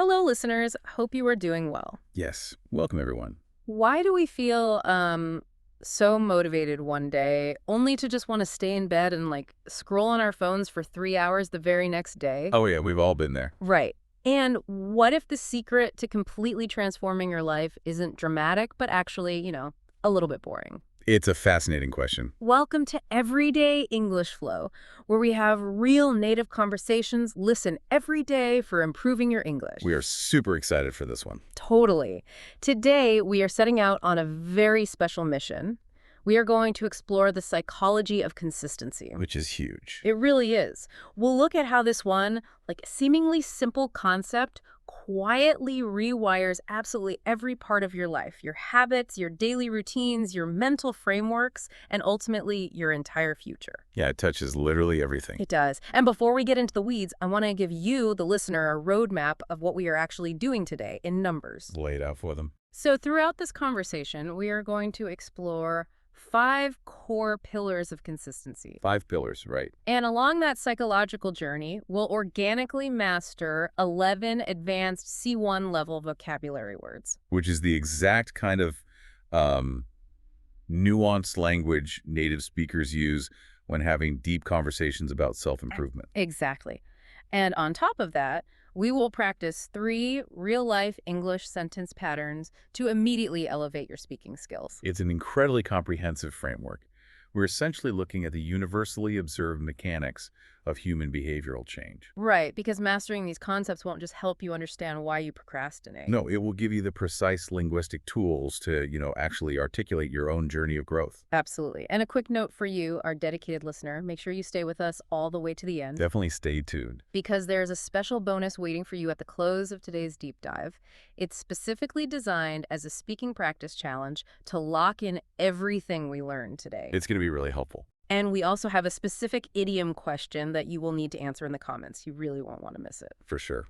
Hello, listeners. Hope you are doing well. Yes. Welcome, everyone. Why do we feel so motivated one day only to just want to stay in bed and scroll on our phones for 3 hours the very next day? Oh, yeah, we've all been there. Right. And what if the secret to completely transforming your life isn't dramatic, but actually, a little bit boring? It's a fascinating question. Welcome to Everyday English Flow, where we have real native conversations. Listen every day for improving your English. We are super excited for this one. Totally. Today, we are setting out on a very special mission. We are going to explore the psychology of consistency. Which is huge. It really is. We'll look at how this one, seemingly simple concept quietly rewires absolutely every part of your life, your habits, your daily routines, your mental frameworks, and ultimately your entire future. Yeah, it touches literally everything. It does. And before we get into the weeds, I want to give you, the listener, a roadmap of what we are actually doing today in numbers. Lay it out for them. So throughout this conversation, we are going to explore 5 core pillars of consistency. 5 pillars, right. And along that psychological journey, we'll organically master 11 advanced C1 level vocabulary words. Which is the exact kind of nuanced language native speakers use when having deep conversations about self-improvement. Exactly. And on top of that, we will practice 3 real-life English sentence patterns to immediately elevate your speaking skills. It's an incredibly comprehensive framework. We're essentially looking at the universally observed mechanics of human behavioral change. Right, because mastering these concepts won't just help you understand why you procrastinate. No, it will give you the precise linguistic tools to, actually articulate your own journey of growth. Absolutely. And a quick note for you, our dedicated listener, make sure you stay with us all the way to the end. Definitely stay tuned. Because there's a special bonus waiting for you at the close of today's deep dive. It's specifically designed as a speaking practice challenge to lock in everything we learned today. It's going to be really helpful. And we also have a specific idiom question that you will need to answer in the comments. You really won't want to miss it. For sure.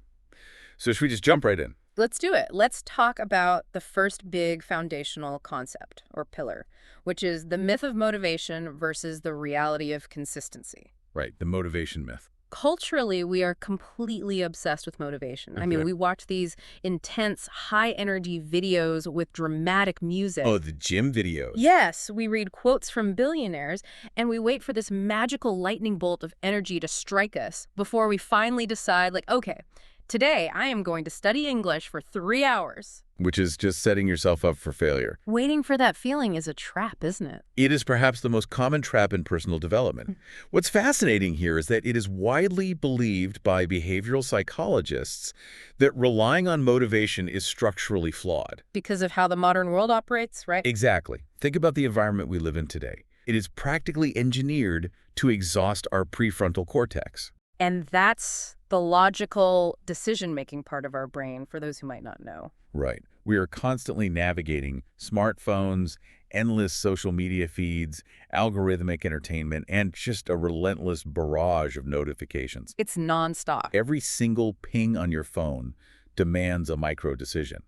So should we just jump right in? Let's do it. Let's talk about the first big foundational concept or pillar, which is the myth of motivation versus the reality of consistency. Right, the motivation myth. Culturally, we are completely obsessed with motivation. I mean, Okay. we watch these intense, high-energy videos with dramatic music. Oh, the gym videos. Yes, we read quotes from billionaires, and we wait for this magical lightning bolt of energy to strike us before we finally decide, okay, today I am going to study English for 3 hours. Which is just setting yourself up for failure. Waiting for that feeling is a trap, isn't it? It is perhaps the most common trap in personal development. What's fascinating here is that it is widely believed by behavioral psychologists that relying on motivation is structurally flawed. Because of how the modern world operates, right? Exactly. Think about the environment we live in today. It is practically engineered to exhaust our prefrontal cortex. And that's the logical decision-making part of our brain, for those who might not know. Right. We are constantly navigating smartphones, endless social media feeds, algorithmic entertainment, and just a relentless barrage of notifications. It's nonstop. Every single ping on your phone demands a micro-decision.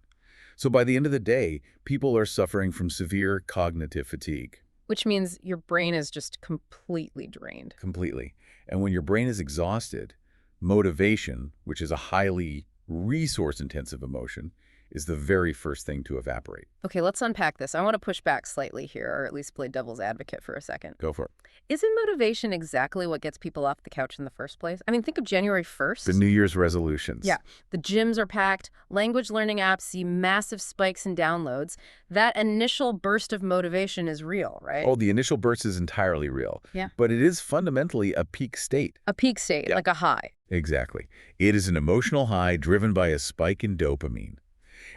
So by the end of the day, people are suffering from severe cognitive fatigue. Which means your brain is just completely drained. Completely. And when your brain is exhausted, motivation, which is a highly resource-intensive emotion, is the very first thing to evaporate. Okay, let's unpack this. I want to push back slightly here, or at least play devil's advocate for a second. Go for it. Isn't motivation exactly what gets people off the couch in the first place? I mean, think of January 1st. The New Year's resolutions. Yeah. The gyms are packed. Language learning apps see massive spikes in downloads. That initial burst of motivation is real, right? Oh, the initial burst is entirely real. Yeah. But it is fundamentally a peak state. A peak state, Yeah. like a high. Exactly. It is an emotional high driven by a spike in dopamine.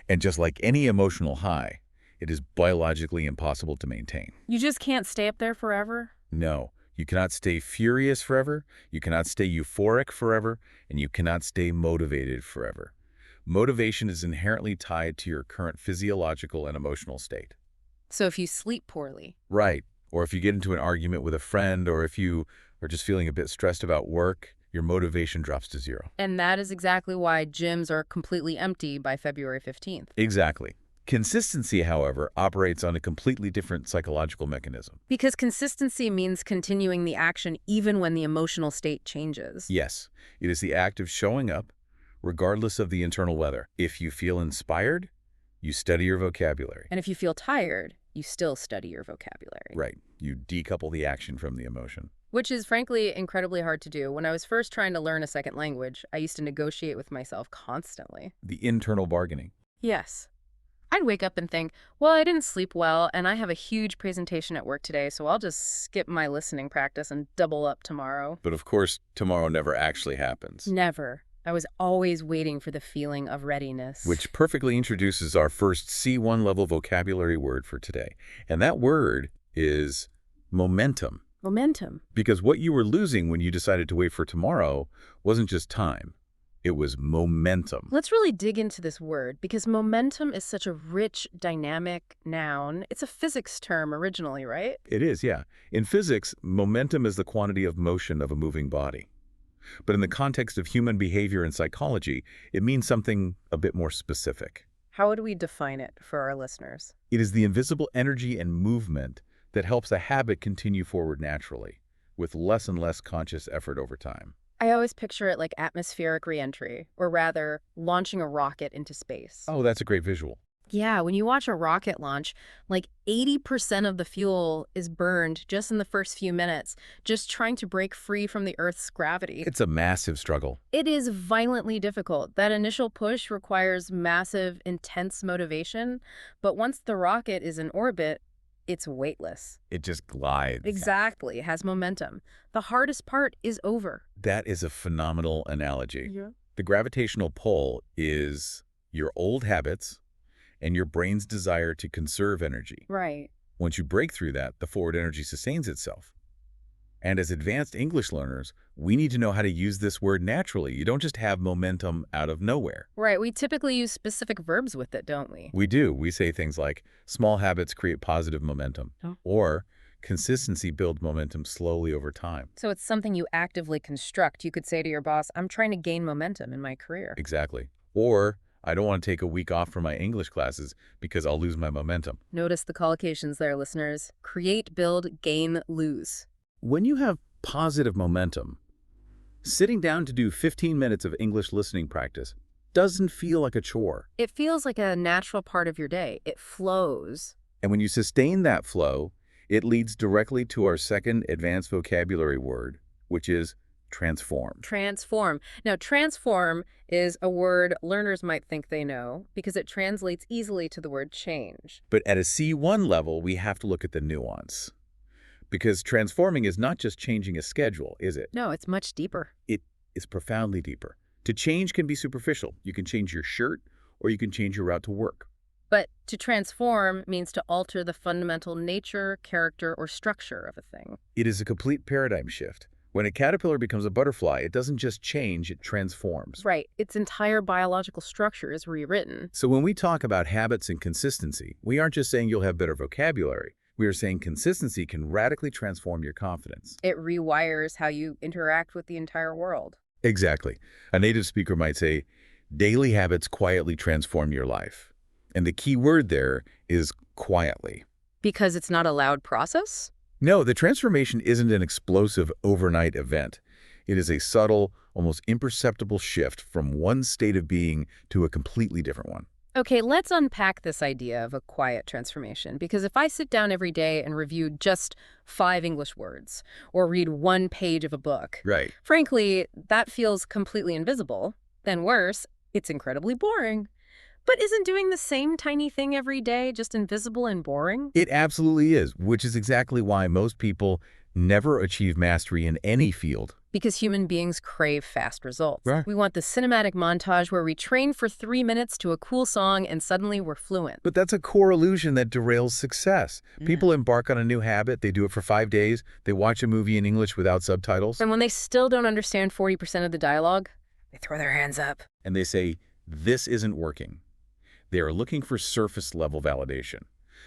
And just like any emotional high, it is biologically impossible to maintain. You just can't stay up there forever? No, you cannot stay furious forever, you cannot stay euphoric forever, and you cannot stay motivated forever. Motivation is inherently tied to your current physiological and emotional state. So if you sleep poorly. Right. Or if you get into an argument with a friend, or if you are just feeling a bit stressed about work, your motivation drops to zero. And that is exactly why gyms are completely empty by February 15th. Exactly. Consistency, however, operates on a completely different psychological mechanism. Because consistency means continuing the action even when the emotional state changes. Yes, it is the act of showing up, regardless of the internal weather. If you feel inspired, you study your vocabulary. And if you feel tired, you still study your vocabulary. Right. You decouple the action from the emotion. Which is frankly incredibly hard to do. When I was first trying to learn a second language, I used to negotiate with myself constantly. The internal bargaining. Yes. I'd wake up and think, well, I didn't sleep well, and I have a huge presentation at work today, so I'll just skip my listening practice and double up tomorrow. But of course, tomorrow never actually happens. Never. I was always waiting for the feeling of readiness. Which perfectly introduces our first C1 level vocabulary word for today. And that word is momentum. Momentum. Because what you were losing when you decided to wait for tomorrow wasn't just time. It was momentum. Let's really dig into this word, because momentum is such a rich, dynamic noun. It's a physics term originally, right? It is, yeah. In physics, momentum is the quantity of motion of a moving body. But in the context of human behavior and psychology, it means something a bit more specific. How would we define it for our listeners? It is the invisible energy and movement that helps a habit continue forward naturally, with less and less conscious effort over time. I always picture it like atmospheric reentry, or rather, launching a rocket into space. Oh, that's a great visual. Yeah, when you watch a rocket launch, like 80% of the fuel is burned just in the first few minutes, just trying to break free from the Earth's gravity. It's a massive struggle. It is violently difficult. That initial push requires massive, intense motivation, but once the rocket is in orbit, it's weightless. It just glides. Exactly, it has momentum. The hardest part is over. That is a phenomenal analogy. Yeah. The gravitational pull is your old habits and your brain's desire to conserve energy. Right. Once you break through that, the forward energy sustains itself. And as advanced English learners, we need to know how to use this word naturally. You don't just have momentum out of nowhere. Right, we typically use specific verbs with it, don't we? We do. We say things like, small habits create positive momentum, Oh. or consistency builds momentum slowly over time. So it's something you actively construct. You could say to your boss, I'm trying to gain momentum in my career. Exactly. Or, I don't want to take a week off from my English classes because I'll lose my momentum. Notice the collocations there, listeners. Create, build, gain, lose. When you have positive momentum, sitting down to do 15 minutes of English listening practice doesn't feel like a chore. It feels like a natural part of your day. It flows. And when you sustain that flow, it leads directly to our second advanced vocabulary word, which is transform. Transform. Now, transform is a word learners might think they know because it translates easily to the word change. But at a C1 level, we have to look at the nuance. Because transforming is not just changing a schedule, is it? No, it's much deeper. It is profoundly deeper. To change can be superficial. You can change your shirt, or you can change your route to work. But to transform means to alter the fundamental nature, character, or structure of a thing. It is a complete paradigm shift. When a caterpillar becomes a butterfly, it doesn't just change, it transforms. Right. Its entire biological structure is rewritten. So when we talk about habits and consistency, we aren't just saying you'll have better vocabulary. We are saying consistency can radically transform your confidence. It rewires how you interact with the entire world. Exactly. A native speaker might say, daily habits quietly transform your life. And the key word there is quietly. Because it's not a loud process? No, the transformation isn't an explosive overnight event. It is a subtle, almost imperceptible shift from one state of being to a completely different one. Okay, let's unpack this idea of a quiet transformation, because if I sit down every day and review just 5 English words or read 1 page of a book, Right. frankly, that feels completely invisible. Then worse, it's incredibly boring. But isn't doing the same tiny thing every day just invisible and boring? It absolutely is, which is exactly why most people never achieve mastery in any field. Because human beings crave fast results. Right. We want the cinematic montage where we train for 3 minutes to a cool song and suddenly we're fluent. But that's a core illusion that derails success. People embark on a new habit, they do it for 5 days, they watch a movie in English without subtitles, And when they still don't understand 40% of the dialogue, they throw their hands up. and they say, this isn't working. They are looking for surface-level validation.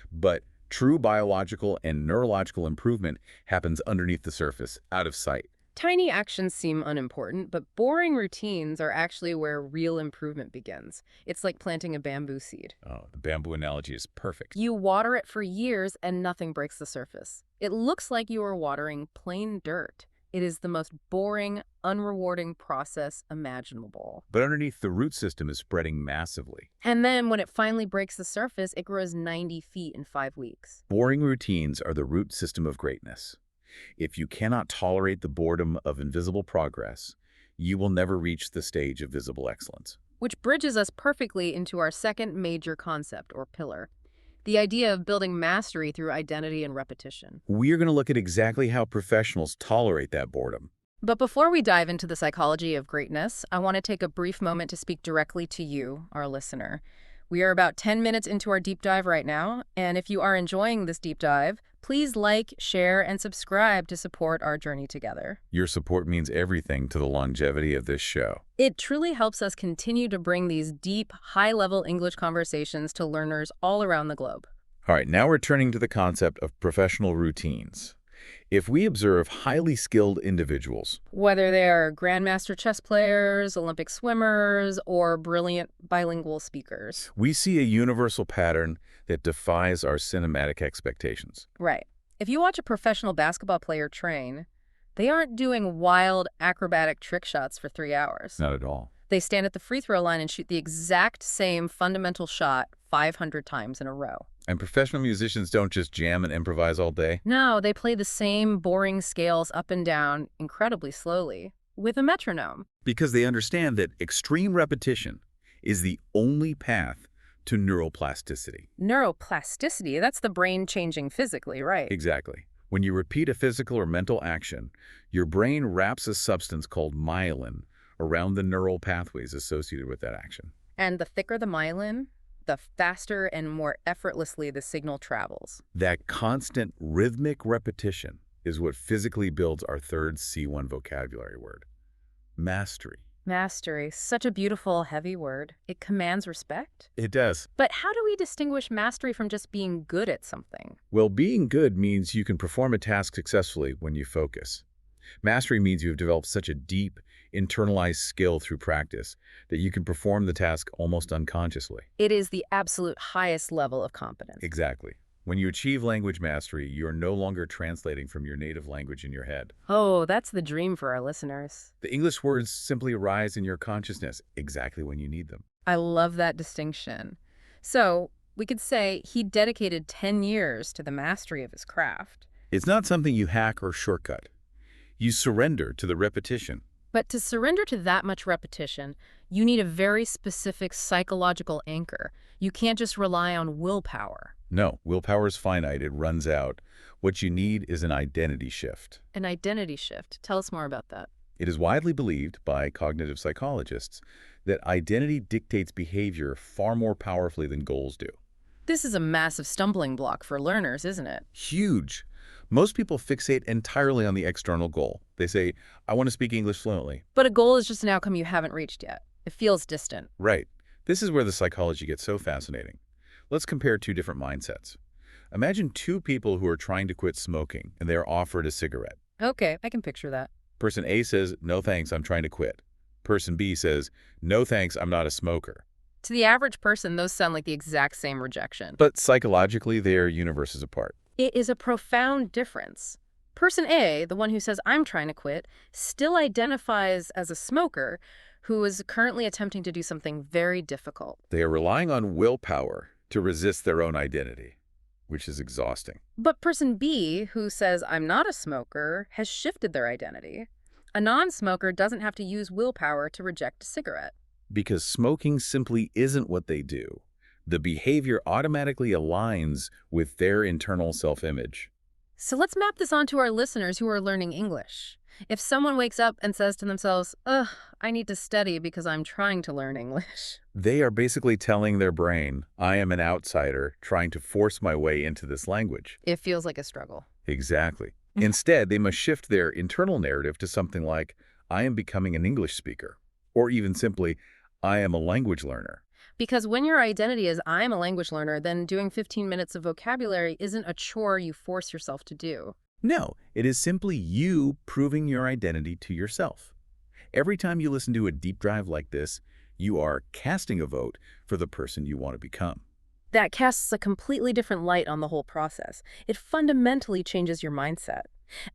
But true biological and neurological improvement happens underneath the surface, out of sight. Tiny actions seem unimportant, but boring routines are actually where real improvement begins. It's like planting a bamboo seed. Oh, the bamboo analogy is perfect. You water it for years and nothing breaks the surface. It looks like you are watering plain dirt. It is the most boring, unrewarding process imaginable. But underneath, the root system is spreading massively. And then when it finally breaks the surface, it grows 90 feet in 5 weeks. Boring routines are the root system of greatness. If you cannot tolerate the boredom of invisible progress, you will never reach the stage of visible excellence. Which bridges us perfectly into our second major concept, or pillar. The idea of building mastery through identity and repetition. We are going to look at exactly how professionals tolerate that boredom. But before we dive into the psychology of greatness, I want to take a brief moment to speak directly to you, our listener. We are about 10 minutes into our deep dive right now, and if you are enjoying this deep dive, please like, share, and subscribe to support our journey together. Your support means everything to the longevity of this show. It truly helps us continue to bring these deep, high-level English conversations to learners all around the globe. All right, now we're turning to the concept of professional routines. If we observe highly skilled individuals, Whether they are grandmaster chess players, Olympic swimmers, or brilliant bilingual speakers. we see a universal pattern that defies our cinematic expectations. Right. If you watch a professional basketball player train, they aren't doing wild acrobatic trick shots for 3 hours. Not at all. They stand at the free throw line and shoot the exact same fundamental shot 500 times in a row. And professional musicians don't just jam and improvise all day. No, they play the same boring scales up and down incredibly slowly with a metronome. Because they understand that extreme repetition is the only path to neuroplasticity. Neuroplasticity, that's the brain changing physically, right? Exactly. When you repeat a physical or mental action, your brain wraps a substance called myelin around the neural pathways associated with that action. And the thicker the myelin, the faster and more effortlessly the signal travels. That constant rhythmic repetition is what physically builds our third C1 vocabulary word, mastery. Mastery, such a beautiful, heavy word. It commands respect. It does. But how do we distinguish mastery from just being good at something? Well, being good means you can perform a task successfully when you focus. Mastery means you have developed such a deep, internalized skill through practice that you can perform the task almost unconsciously. It is the absolute highest level of competence. Exactly. When you achieve language mastery, you are no longer translating from your native language in your head. Oh, that's the dream for our listeners. The English words simply arise in your consciousness exactly when you need them. I love that distinction. So, we could say he dedicated 10 years to the mastery of his craft. It's not something you hack or shortcut. You surrender to the repetition. But to surrender to that much repetition, you need a very specific psychological anchor. You can't just rely on willpower. No, willpower is finite. It runs out. What you need is an identity shift. An identity shift. Tell us more about that. It is widely believed by cognitive psychologists that identity dictates behavior far more powerfully than goals do. This is a massive stumbling block for learners, isn't it? Huge. Most people fixate entirely on the external goal. They say, I want to speak English fluently. But a goal is just an outcome you haven't reached yet. It feels distant. Right. This is where the psychology gets so fascinating. Let's compare two different mindsets. Imagine two people who are trying to quit smoking, and they are offered a cigarette. Okay, I can picture that. Person A says, no thanks, I'm trying to quit. Person B says, no thanks, I'm not a smoker. To the average person, those sound like the exact same rejection. But psychologically, they are universes apart. It is a profound difference. Person A, the one who says, I'm trying to quit, still identifies as a smoker who is currently attempting to do something very difficult. They are relying on willpower to resist their own identity, which is exhausting. But person B, who says, I'm not a smoker, has shifted their identity. A non-smoker doesn't have to use willpower to reject a cigarette. Because smoking simply isn't what they do. The behavior automatically aligns with their internal self-image. So let's map this onto our listeners who are learning English. If someone wakes up and says to themselves, ugh, I need to study because I'm trying to learn English. They are basically telling their brain, I am an outsider trying to force my way into this language. It feels like a struggle. Exactly. Instead, they must shift their internal narrative to something like, I am becoming an English speaker. Or even simply, I am a language learner. Because when your identity is I'm a language learner, then doing 15 minutes of vocabulary isn't a chore you force yourself to do. No, it is simply you proving your identity to yourself. Every time you listen to a deep dive like this, you are casting a vote for the person you want to become. That casts a completely different light on the whole process. It fundamentally changes your mindset.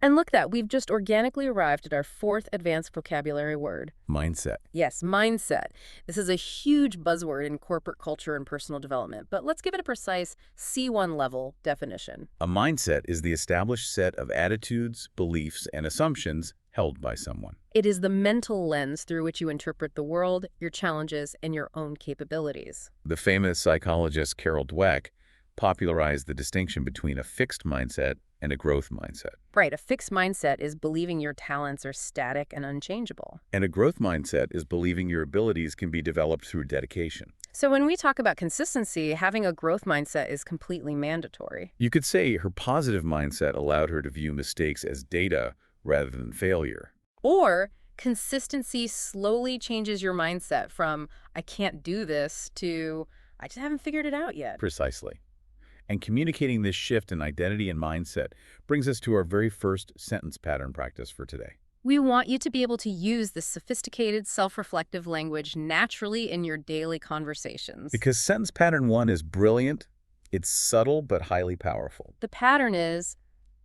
And look that, we've just organically arrived at our fourth advanced vocabulary word. Mindset. Yes, mindset. This is a huge buzzword in corporate culture and personal development, but let's give it a precise C1 level definition. A mindset is the established set of attitudes, beliefs, and assumptions held by someone. It is the mental lens through which you interpret the world, your challenges, and your own capabilities. The famous psychologist Carol Dweck popularized the distinction between a fixed mindset and a growth mindset. Right, a fixed mindset is believing your talents are static and unchangeable. And a growth mindset is believing your abilities can be developed through dedication. So when we talk about consistency, having a growth mindset is completely mandatory. You could say her positive mindset allowed her to view mistakes as data rather than failure. Or consistency slowly changes your mindset from, I can't do this, to, I just haven't figured it out yet. Precisely. And communicating this shift in identity and mindset brings us to our very first sentence pattern practice for today. We want you to be able to use this sophisticated, self-reflective language naturally in your daily conversations. Because sentence pattern 1 is brilliant, it's subtle but highly powerful. The pattern is,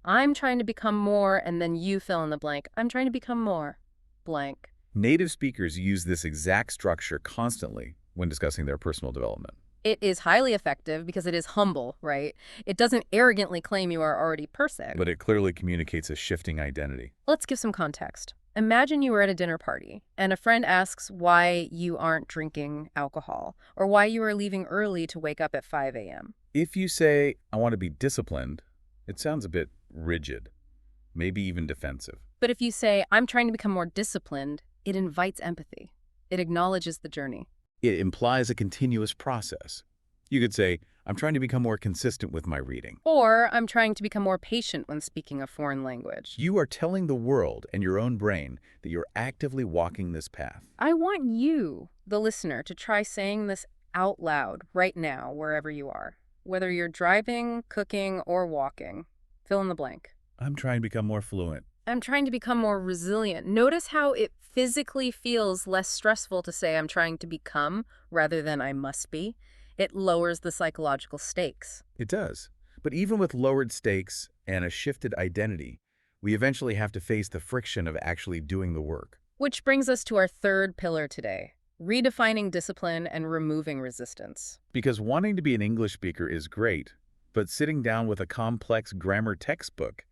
I'm trying to become more, and then you fill in the blank. I'm trying to become more, blank. Native speakers use this exact structure constantly when discussing their personal development. It is highly effective because it is humble, right? It doesn't arrogantly claim you are already perfect. But it clearly communicates a shifting identity. Let's give some context. Imagine you were at a dinner party, and a friend asks why you aren't drinking alcohol, or why you are leaving early to wake up at 5 a.m. If you say, I want to be disciplined, it sounds a bit rigid, maybe even defensive. But if you say, I'm trying to become more disciplined, it invites empathy. It acknowledges the journey. It implies a continuous process. You could say, I'm trying to become more consistent with my reading. Or I'm trying to become more patient when speaking a foreign language. You are telling the world and your own brain that you're actively walking this path. I want you, the listener, to try saying this out loud right now, wherever you are. Whether you're driving, cooking, or walking. Fill in the blank. I'm trying to become more fluent. I'm trying to become more resilient. Notice how it physically feels less stressful to say I'm trying to become rather than I must be. It lowers the psychological stakes. It does. But even with lowered stakes and a shifted identity, we eventually have to face the friction of actually doing the work. Which brings us to our third pillar today, redefining discipline and removing resistance. Because wanting to be an English speaker is great, but sitting down with a complex grammar textbook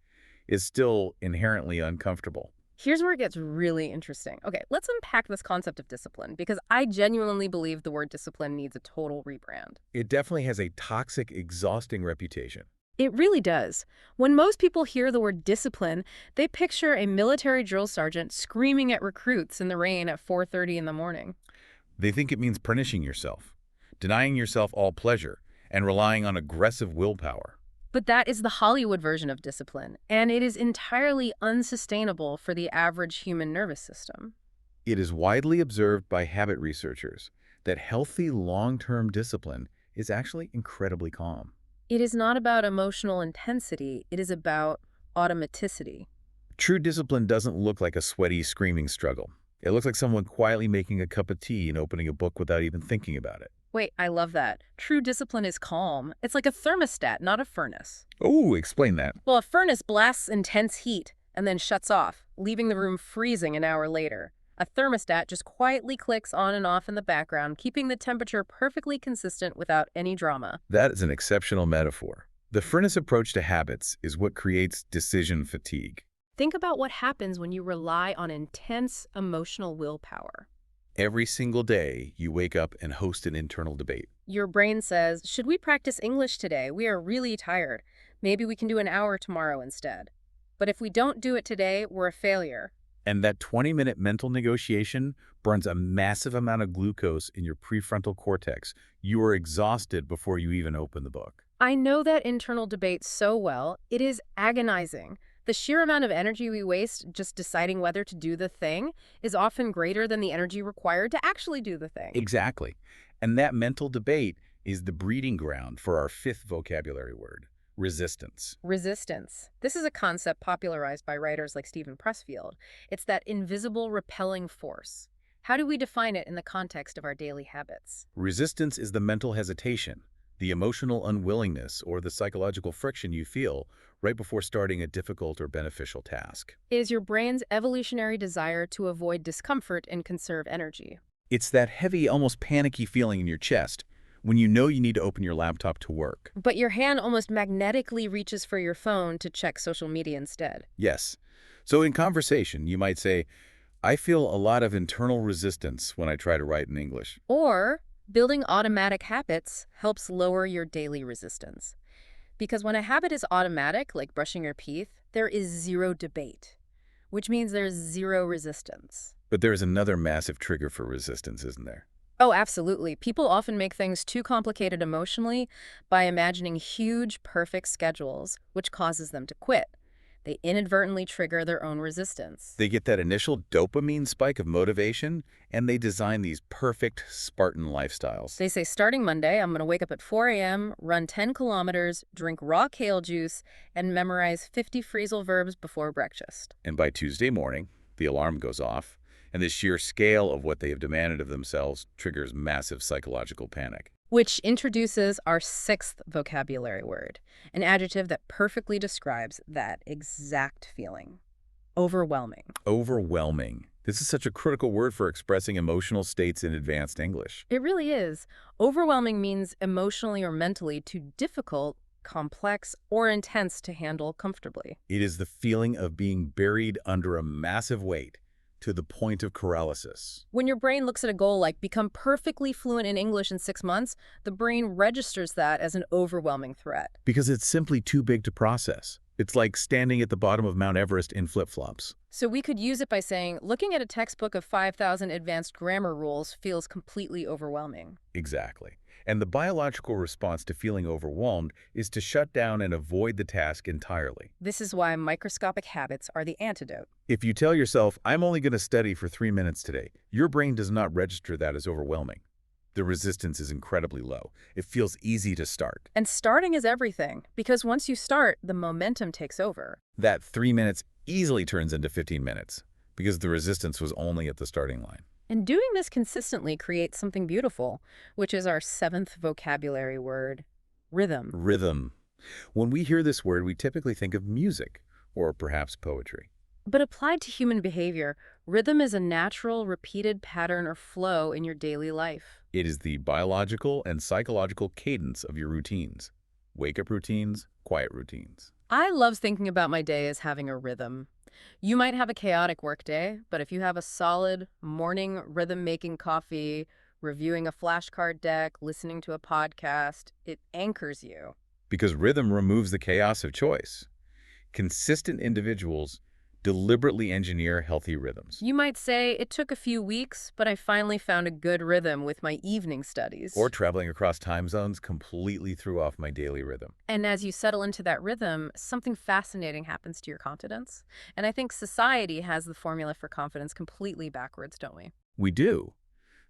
is still inherently uncomfortable. Here's where it gets really interesting. Okay, let's unpack this concept of discipline, because I genuinely believe the word discipline needs a total rebrand. It definitely has a toxic, exhausting reputation. It really does. When most people hear the word discipline, they picture a military drill sergeant screaming at recruits in the rain at 4:30 in the morning. They think it means punishing yourself, denying yourself all pleasure, and relying on aggressive willpower. But that is the Hollywood version of discipline, and it is entirely unsustainable for the average human nervous system. It is widely observed by habit researchers that healthy long-term discipline is actually incredibly calm. It is not about emotional intensity, it is about automaticity. True discipline doesn't look like a sweaty, screaming struggle. It looks like someone quietly making a cup of tea and opening a book without even thinking about it. Wait, I love that. True discipline is calm. It's like a thermostat, not a furnace. Oh, explain that. Well, a furnace blasts intense heat and then shuts off, leaving the room freezing an hour later. A thermostat just quietly clicks on and off in the background, keeping the temperature perfectly consistent without any drama. That is an exceptional metaphor. The furnace approach to habits is what creates decision fatigue. Think about what happens when you rely on intense emotional willpower. Every single day, you wake up and host an internal debate. Your brain says, should we practice English today? We are really tired. Maybe we can do an hour tomorrow instead. But if we don't do it today, we're a failure. And that 20-minute mental negotiation burns a massive amount of glucose in your prefrontal cortex. You are exhausted before you even open the book. I know that internal debate so well. It is agonizing. The sheer amount of energy we waste just deciding whether to do the thing is often greater than the energy required to actually do the thing. Exactly. And that mental debate is the breeding ground for our fifth vocabulary word, resistance. Resistance. This is a concept popularized by writers like Stephen Pressfield. It's that invisible repelling force. How do we define it in the context of our daily habits? Resistance is the mental hesitation, The emotional unwillingness or the psychological friction you feel right before starting a difficult or beneficial task. Is your brain's evolutionary desire to avoid discomfort and conserve energy. It's that heavy, almost panicky feeling in your chest when you know you need to open your laptop to work. But your hand almost magnetically reaches for your phone to check social media instead. Yes. So in conversation, you might say, I feel a lot of internal resistance when I try to write in English. Or building automatic habits helps lower your daily resistance. Because when a habit is automatic, like brushing your teeth, there is zero debate, which means there's zero resistance. But there's another massive trigger for resistance, isn't there? Oh, absolutely. People often make things too complicated emotionally by imagining huge, perfect schedules, which causes them to quit. They inadvertently trigger their own resistance. They get that initial dopamine spike of motivation, and they design these perfect Spartan lifestyles. They say, starting Monday, I'm going to wake up at 4 a.m., run 10 kilometers, drink raw kale juice, and memorize 50 phrasal verbs before breakfast. And by Tuesday morning, the alarm goes off, and the sheer scale of what they have demanded of themselves triggers massive psychological panic. Which introduces our sixth vocabulary word, an adjective that perfectly describes that exact feeling. Overwhelming. Overwhelming. This is such a critical word for expressing emotional states in advanced English. It really is. Overwhelming means emotionally or mentally too difficult, complex, or intense to handle comfortably. It is the feeling of being buried under a massive weight to the point of paralysis. When your brain looks at a goal like become perfectly fluent in English in 6 months, the brain registers that as an overwhelming threat. Because it's simply too big to process. It's like standing at the bottom of Mount Everest in flip-flops. So we could use it by saying, looking at a textbook of 5,000 advanced grammar rules feels completely overwhelming. Exactly. And the biological response to feeling overwhelmed is to shut down and avoid the task entirely. This is why microscopic habits are the antidote. If you tell yourself, I'm only going to study for 3 minutes today, your brain does not register that as overwhelming. The resistance is incredibly low. It feels easy to start. And starting is everything, because once you start, the momentum takes over. That 3 minutes easily turns into 15 minutes because the resistance was only at the starting line. And doing this consistently creates something beautiful, which is our seventh vocabulary word, rhythm. Rhythm. When we hear this word, we typically think of music or perhaps poetry. But applied to human behavior, rhythm is a natural, repeated pattern or flow in your daily life. It is the biological and psychological cadence of your routines. Wake-up routines, quiet routines. I love thinking about my day as having a rhythm. You might have a chaotic workday, but if you have a solid morning rhythm-making coffee, reviewing a flashcard deck, listening to a podcast, it anchors you. Because rhythm removes the chaos of choice. Consistent individuals deliberately engineer healthy rhythms. You might say, it took a few weeks, but I finally found a good rhythm with my evening studies. Or traveling across time zones completely threw off my daily rhythm. And as you settle into that rhythm, something fascinating happens to your confidence. And I think society has the formula for confidence completely backwards, don't we? We do.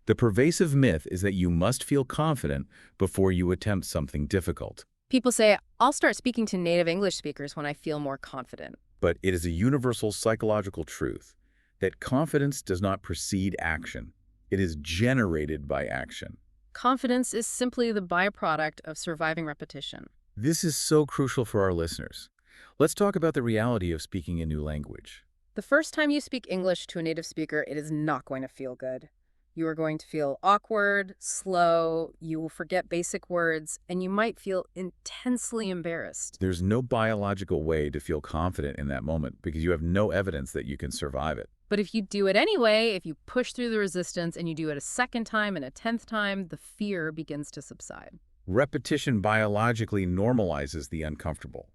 The pervasive myth is that you must feel confident before you attempt something difficult. People say, I'll start speaking to native English speakers when I feel more confident. But it is a universal psychological truth that confidence does not precede action. It is generated by action. Confidence is simply the byproduct of surviving repetition. This is so crucial for our listeners. Let's talk about the reality of speaking a new language. The first time you speak English to a native speaker, it is not going to feel good. You are going to feel awkward, slow, you will forget basic words, and you might feel intensely embarrassed. There's no biological way to feel confident in that moment because you have no evidence that you can survive it. But if you do it anyway, if you push through the resistance and you do it a second time and a 10th time, the fear begins to subside. Repetition biologically normalizes the uncomfortable.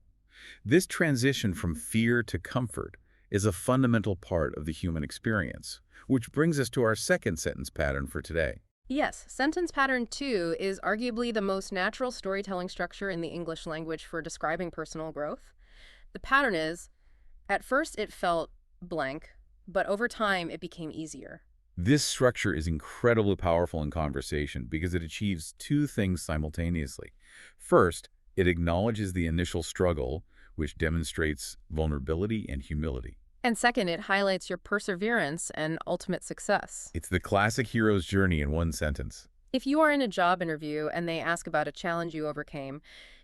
This transition from fear to comfort is a fundamental part of the human experience, which brings us to our second sentence pattern for today. Yes, sentence pattern 2 is arguably the most natural storytelling structure in the English language for describing personal growth. The pattern is, at first it felt blank, but over time it became easier. This structure is incredibly powerful in conversation because it achieves two things simultaneously. First, it acknowledges the initial struggle, which demonstrates vulnerability and humility. And second, it highlights your perseverance and ultimate success. It's the classic hero's journey in one sentence. If you are in a job interview and they ask about a challenge you overcame,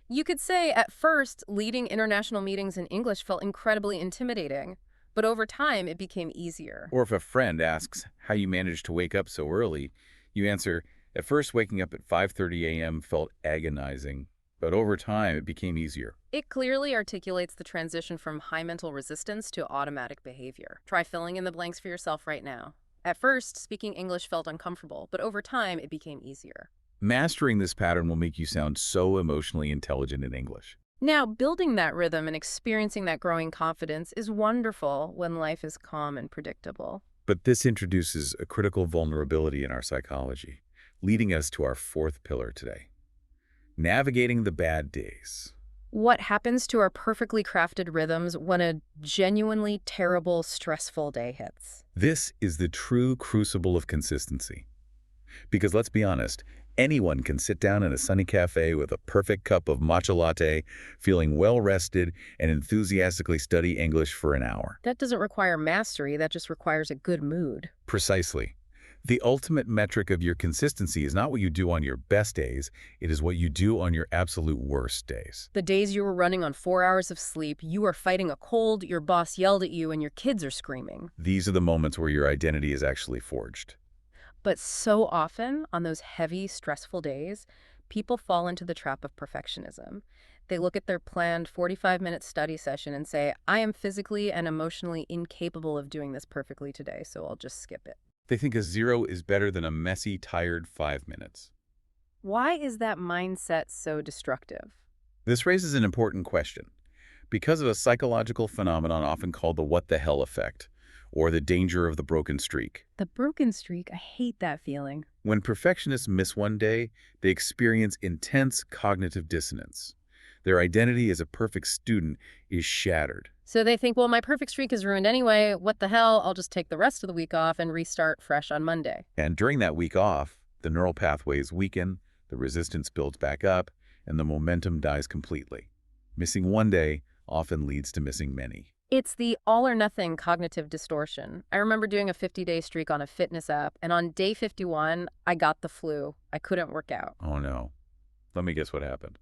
you could say at first, leading international meetings in English felt incredibly intimidating, but over time it became easier. Or if a friend asks how you managed to wake up so early, you answer, at first waking up at 5:30 a.m. felt agonizing, but over time it became easier. It clearly articulates the transition from high mental resistance to automatic behavior. Try filling in the blanks for yourself right now. At first, speaking English felt uncomfortable, but over time it became easier. Mastering this pattern will make you sound so emotionally intelligent in English. Now, building that rhythm and experiencing that growing confidence is wonderful when life is calm and predictable. But this introduces a critical vulnerability in our psychology, leading us to our fourth pillar today. Navigating the bad days. What happens to our perfectly crafted rhythms when a genuinely terrible, stressful day hits? This is the true crucible of consistency. Because let's be honest, anyone can sit down in a sunny cafe with a perfect cup of matcha latte, feeling well-rested, and enthusiastically study English for an hour. That doesn't require mastery, that just requires a good mood. Precisely. The ultimate metric of your consistency is not what you do on your best days, it is what you do on your absolute worst days. The days you were running on 4 hours of sleep, you are fighting a cold, your boss yelled at you, and your kids are screaming. These are the moments where your identity is actually forged. But so often, on those heavy, stressful days, people fall into the trap of perfectionism. They look at their planned 45-minute study session and say, I am physically and emotionally incapable of doing this perfectly today, so I'll just skip it. They think a 0 is better than a messy, tired 5 minutes. Why is that mindset so destructive? This raises an important question. Because of a psychological phenomenon often called the what the hell effect, or the danger of the broken streak. The broken streak, I hate that feeling. When perfectionists miss one day, they experience intense cognitive dissonance. Their identity as a perfect student is shattered. So they think, well, my perfect streak is ruined anyway. What the hell? I'll just take the rest of the week off and restart fresh on Monday. And during that week off, the neural pathways weaken, the resistance builds back up, and the momentum dies completely. Missing one day often leads to missing many. It's the all-or-nothing cognitive distortion. I remember doing a 50-day streak on a fitness app, and on day 51, I got the flu. I couldn't work out. Oh no. Let me guess what happened.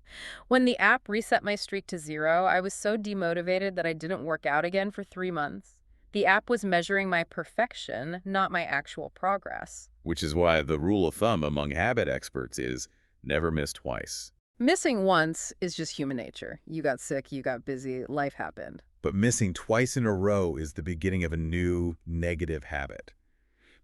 When the app reset my streak to 0, I was so demotivated that I didn't work out again for 3 months. The app was measuring my perfection, not my actual progress. Which is why the rule of thumb among habit experts is never miss twice. Missing once is just human nature. You got sick, you got busy, life happened. But missing twice in a row is the beginning of a new negative habit.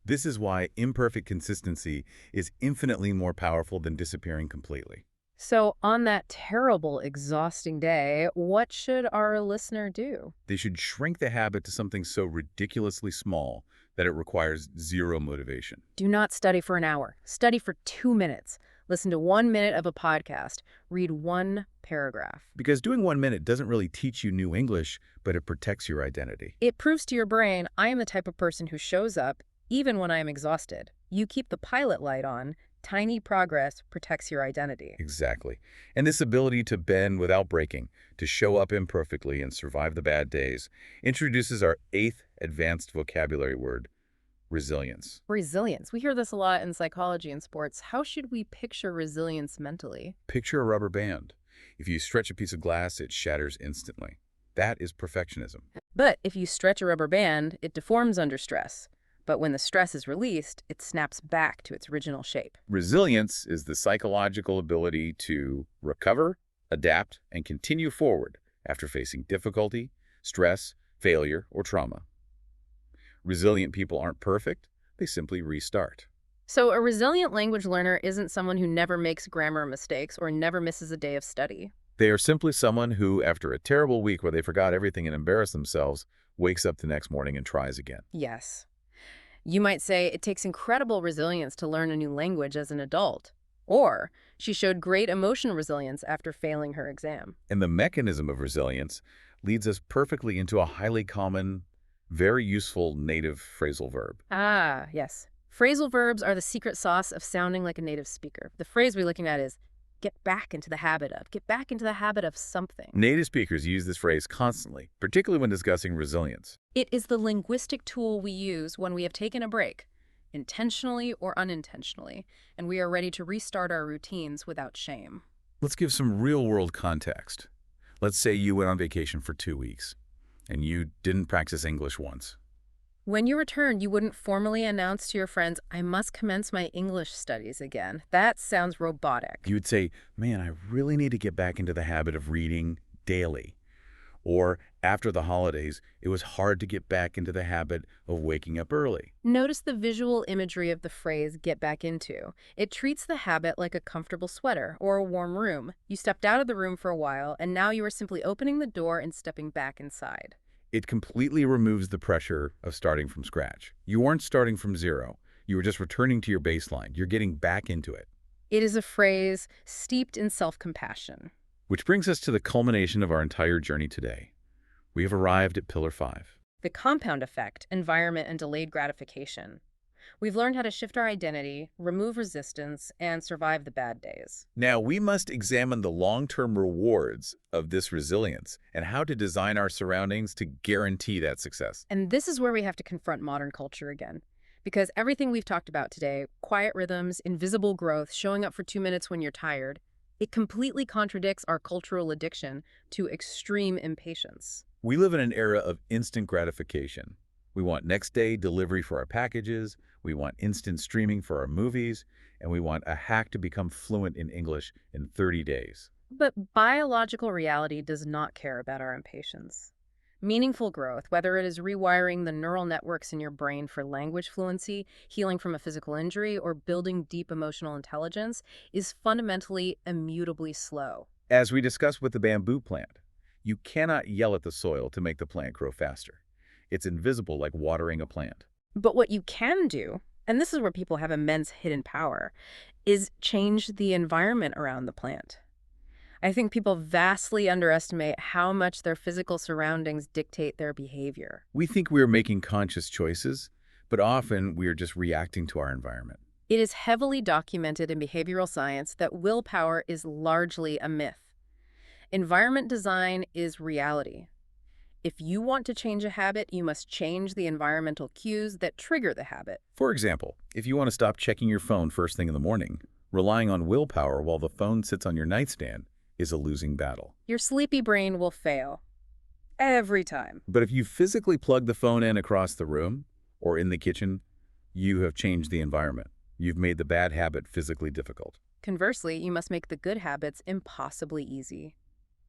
This is why imperfect consistency is infinitely more powerful than disappearing completely. So on that terrible, exhausting day, what should our listener do? They should shrink the habit to something so ridiculously small that it requires zero motivation. Do not study for an hour. Study for 2 minutes. Listen to 1 minute of a podcast. Read 1 paragraph. Because doing 1 minute doesn't really teach you new English, but it protects your identity. It proves to your brain, I am the type of person who shows up even when I am exhausted. You keep the pilot light on. Tiny progress protects your identity. Exactly. And this ability to bend without breaking, to show up imperfectly and survive the bad days, introduces our 8th advanced vocabulary word, resilience. Resilience. We hear this a lot in psychology and sports. How should we picture resilience mentally? Picture a rubber band. If you stretch a piece of glass, it shatters instantly. That is perfectionism. But if you stretch a rubber band, it deforms under stress. But when the stress is released, it snaps back to its original shape. Resilience is the psychological ability to recover, adapt, and continue forward after facing difficulty, stress, failure, or trauma. Resilient people aren't perfect, they simply restart. So a resilient language learner isn't someone who never makes grammar mistakes or never misses a day of study. They are simply someone who, after a terrible week where they forgot everything and embarrassed themselves, wakes up the next morning and tries again. Yes. You might say it takes incredible resilience to learn a new language as an adult. Or she showed great emotional resilience after failing her exam. And the mechanism of resilience leads us perfectly into a highly common, very useful native phrasal verb. Ah, yes. Phrasal verbs are the secret sauce of sounding like a native speaker. The phrase we're looking at is get back into the habit of. Get back into the habit of something. Native speakers use this phrase constantly, particularly when discussing resilience. It is the linguistic tool we use when we have taken a break. intentionally or unintentionally, and we are ready to restart our routines without shame. Let's give some real-world context. Let's say you went on vacation for 2 weeks, and you didn't practice English once. When you return, you wouldn't formally announce to your friends, I must commence my English studies again. That sounds robotic. You would say, man, I really need to get back into the habit of reading daily. Or after the holidays, it was hard to get back into the habit of waking up early. Notice the visual imagery of the phrase get back into. It treats the habit like a comfortable sweater or a warm room. You stepped out of the room for a while, and now you are simply opening the door and stepping back inside. It completely removes the pressure of starting from scratch. You weren't starting from zero. You were just returning to your baseline. You're getting back into it. It is a phrase steeped in self-compassion. Which brings us to the culmination of our entire journey today. We have arrived at Pillar 5. The compound effect, environment, and delayed gratification. We've learned how to shift our identity, remove resistance, and survive the bad days. Now, we must examine the long-term rewards of this resilience and how to design our surroundings to guarantee that success. And this is where we have to confront modern culture again. Because everything we've talked about today, quiet rhythms, invisible growth, showing up for 2 minutes when you're tired, it completely contradicts our cultural addiction to extreme impatience. We live in an era of instant gratification. We want next-day delivery for our packages, we want instant streaming for our movies, and we want a hack to become fluent in English in 30 days. But biological reality does not care about our impatience. Meaningful growth, whether it is rewiring the neural networks in your brain for language fluency, healing from a physical injury, or building deep emotional intelligence, is fundamentally immutably slow. As we discussed with the bamboo plant, you cannot yell at the soil to make the plant grow faster. It's invisible like watering a plant. But what you can do, and this is where people have immense hidden power, is change the environment around the plant. I think people vastly underestimate how much their physical surroundings dictate their behavior. We think we're making conscious choices, but often we are just reacting to our environment. It is heavily documented in behavioral science that willpower is largely a myth. Environment design is reality. If you want to change a habit, you must change the environmental cues that trigger the habit. For example, if you want to stop checking your phone first thing in the morning, relying on willpower while the phone sits on your nightstand is a losing battle. Your sleepy brain will fail. Every time. But if you physically plug the phone in across the room or in the kitchen, you have changed the environment. You've made the bad habit physically difficult. Conversely, you must make the good habits impossibly easy.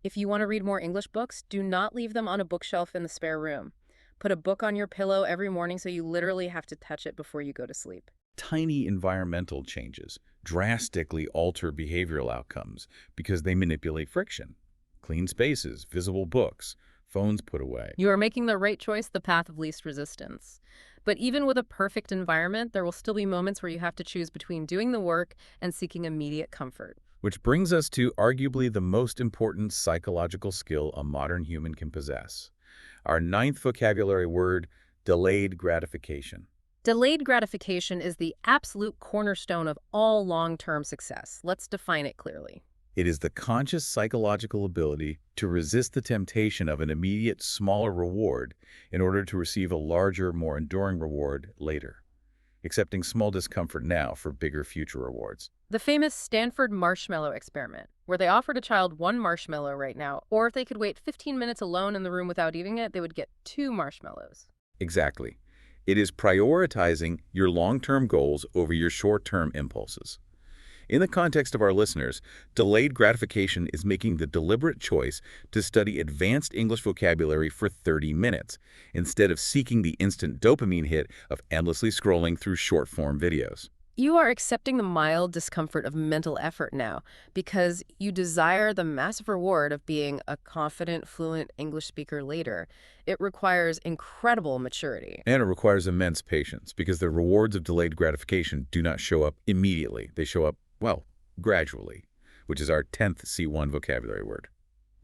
If you want to read more English books, do not leave them on a bookshelf in the spare room. Put a book on your pillow every morning so you literally have to touch it before you go to sleep. Tiny environmental changes drastically alter behavioral outcomes because they manipulate friction. Clean spaces, visible books, phones put away. You are making the right choice, the path of least resistance. But even with a perfect environment, there will still be moments where you have to choose between doing the work and seeking immediate comfort. Which brings us to arguably the most important psychological skill a modern human can possess. Our 9th vocabulary word, delayed gratification. Delayed gratification is the absolute cornerstone of all long-term success. Let's define it clearly. It is the conscious psychological ability to resist the temptation of an immediate, smaller reward in order to receive a larger, more enduring reward later, accepting small discomfort now for bigger future rewards. The famous Stanford marshmallow experiment, where they offered a child 1 marshmallow right now, or if they could wait 15 minutes alone in the room without eating it, they would get 2 marshmallows. Exactly. It is prioritizing your long-term goals over your short-term impulses. In the context of our listeners, delayed gratification is making the deliberate choice to study advanced English vocabulary for 30 minutes, instead of seeking the instant dopamine hit of endlessly scrolling through short-form videos. You are accepting the mild discomfort of mental effort now because you desire the massive reward of being a confident, fluent English speaker later. It requires incredible maturity. And it requires immense patience because the rewards of delayed gratification do not show up immediately. They show up, well, gradually, which is our 10th C1 vocabulary word.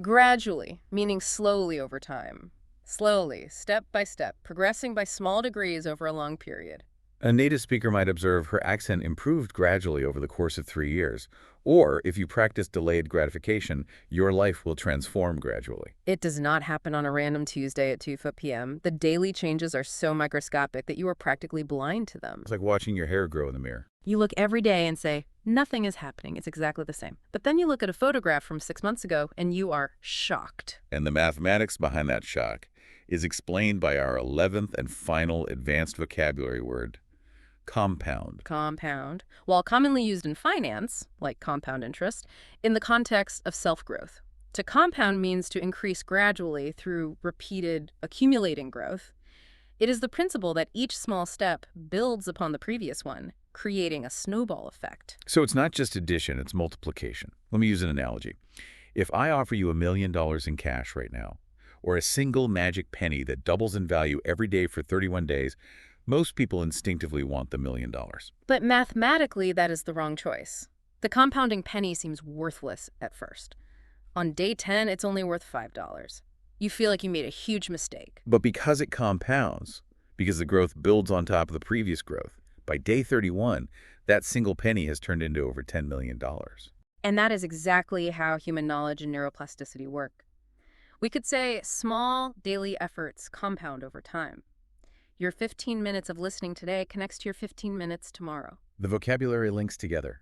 Gradually, meaning slowly over time. Slowly, step by step, progressing by small degrees over a long period. A native speaker might observe her accent improved gradually over the course of 3 years, Or if you practice delayed gratification, your life will transform gradually. It does not happen on a random Tuesday at 2 p.m. The daily changes are so microscopic that you are practically blind to them. It's like watching your hair grow in the mirror. You look every day and say, nothing is happening. It's exactly the same. But then you look at a photograph from 6 months ago and you are shocked. And the mathematics behind that shock is explained by our 11th and final advanced vocabulary word, compound. Compound, while commonly used in finance, like compound interest, in the context of self-growth. To compound means to increase gradually through repeated accumulating growth. It is the principle that each small step builds upon the previous one, creating a snowball effect. So it's not just addition, it's multiplication. Let me use an analogy. If I offer you $1 million in cash right now, or a single magic penny that doubles in value every day for 31 days, most people instinctively want the $1 million. But mathematically, that is the wrong choice. The compounding penny seems worthless at first. On day 10, it's only worth $5. You feel like you made a huge mistake. But because it compounds, because the growth builds on top of the previous growth, by day 31, that single penny has turned into over $10 million. And that is exactly how human knowledge and neuroplasticity work. We could say small daily efforts compound over time. Your 15 minutes of listening today connects to your 15 minutes tomorrow. The vocabulary links together.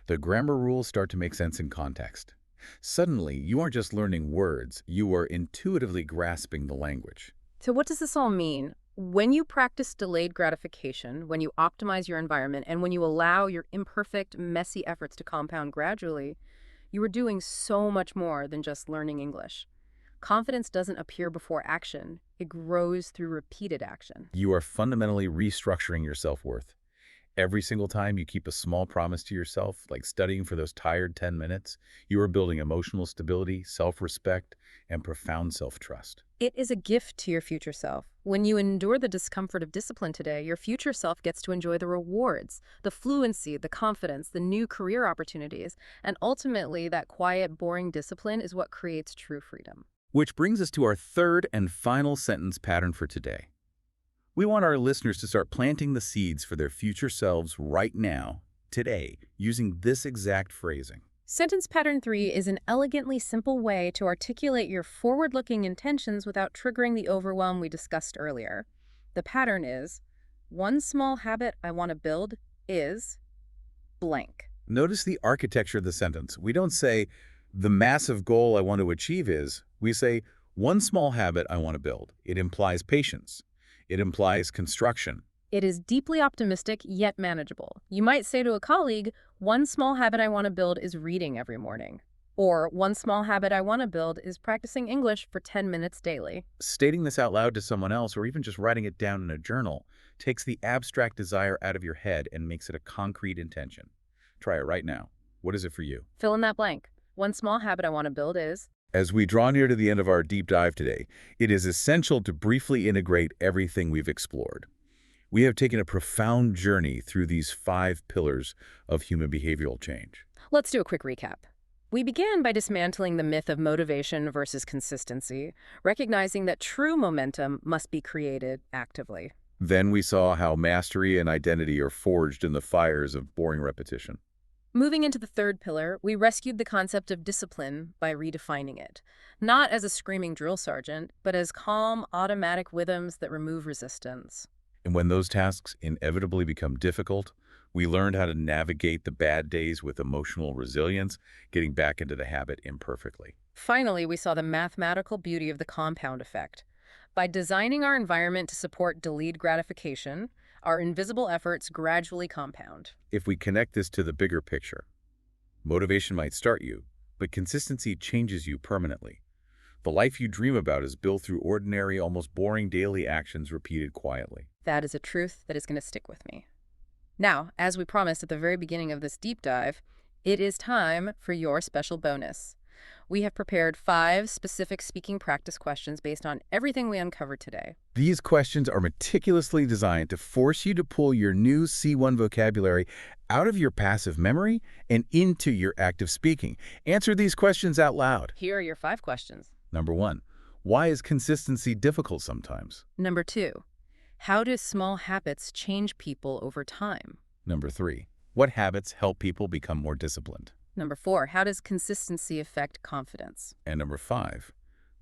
The grammar rules start to make sense in context. Suddenly, you aren't just learning words, you are intuitively grasping the language. So what does this all mean? When you practice delayed gratification, when you optimize your environment, and when you allow your imperfect, messy efforts to compound gradually, you are doing so much more than just learning English. Confidence doesn't appear before action. It grows through repeated action. You are fundamentally restructuring your self-worth. Every single time you keep a small promise to yourself, like studying for those tired 10 minutes, you are building emotional stability, self-respect, and profound self-trust. It is a gift to your future self. When you endure the discomfort of discipline today, your future self gets to enjoy the rewards, the fluency, the confidence, the new career opportunities, and ultimately that quiet, boring discipline is what creates true freedom. Which brings us to our third and final sentence pattern for today. We want our listeners to start planting the seeds for their future selves right now, today, using this exact phrasing. Sentence pattern 3 is an elegantly simple way to articulate your forward-looking intentions without triggering the overwhelm we discussed earlier. The pattern is, one small habit I want to build is blank. Notice the architecture of the sentence. We don't say, the massive goal I want to achieve is. We say, one small habit I want to build. It implies patience. It implies construction. It is deeply optimistic, yet manageable. You might say to a colleague, one small habit I want to build is reading every morning. Or one small habit I want to build is practicing English for 10 minutes daily. Stating this out loud to someone else, or even just writing it down in a journal, takes the abstract desire out of your head and makes it a concrete intention. Try it right now. What is it for you? Fill in that blank. One small habit I want to build is... As we draw near to the end of our deep dive today, it is essential to briefly integrate everything we've explored. We have taken a profound journey through these 5 pillars of human behavioral change. Let's do a quick recap. We began by dismantling the myth of motivation versus consistency, recognizing that true momentum must be created actively. Then we saw how mastery and identity are forged in the fires of boring repetition. Moving into the third pillar, we rescued the concept of discipline by redefining it, not as a screaming drill sergeant, but as calm, automatic rhythms that remove resistance. And when those tasks inevitably become difficult, we learned how to navigate the bad days with emotional resilience, getting back into the habit imperfectly. Finally, we saw the mathematical beauty of the compound effect. By designing our environment to support delayed gratification, our invisible efforts gradually compound. If we connect this to the bigger picture, motivation might start you, but consistency changes you permanently. The life you dream about is built through ordinary, almost boring daily actions repeated quietly. That is a truth that is going to stick with me. Now, as we promised at the very beginning of this deep dive, it is time for your special bonus. We have prepared 5 specific speaking practice questions based on everything we uncovered today. These questions are meticulously designed to force you to pull your new C1 vocabulary out of your passive memory and into your active speaking. Answer these questions out loud. Here are your 5 questions. Number 1, why is consistency difficult sometimes? Number 2, how do small habits change people over time? Number 3, what habits help people become more disciplined? Number 4, how does consistency affect confidence? And number 5,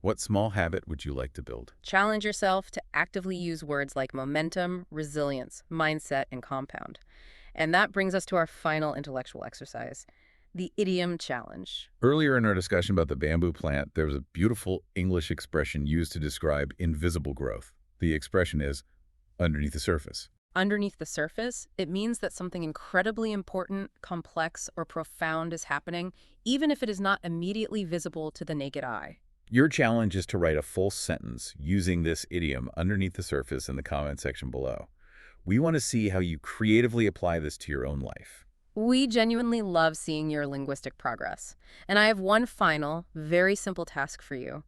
what small habit would you like to build? Challenge yourself to actively use words like momentum, resilience, mindset, and compound. And that brings us to our final intellectual exercise, the idiom challenge. Earlier in our discussion about the bamboo plant, there was a beautiful English expression used to describe invisible growth. The expression is underneath the surface. Underneath the surface, it means that something incredibly important, complex, or profound is happening, even if it is not immediately visible to the naked eye. Your challenge is to write a full sentence using this idiom underneath the surface in the comment section below. We want to see how you creatively apply this to your own life. We genuinely love seeing your linguistic progress. And I have one final, very simple task for you.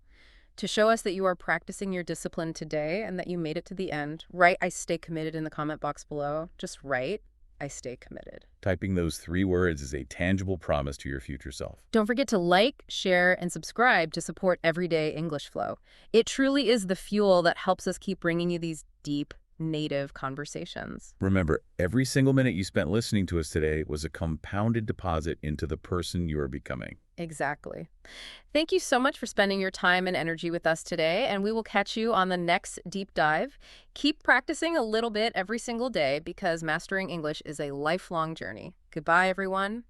To show us that you are practicing your discipline today and that you made it to the end, write "I stay committed" in the comment box below. Just write "I stay committed." Typing those 3 words is a tangible promise to your future self. Don't forget to like, share, and subscribe to support everyday English flow. It truly is the fuel that helps us keep bringing you these deep, native conversations. Remember, every single minute you spent listening to us today was a compounded deposit into the person you are becoming. Exactly. Thank you so much for spending your time and energy with us today, and we will catch you on the next deep dive. Keep practicing a little bit every single day because mastering English is a lifelong journey. Goodbye, everyone.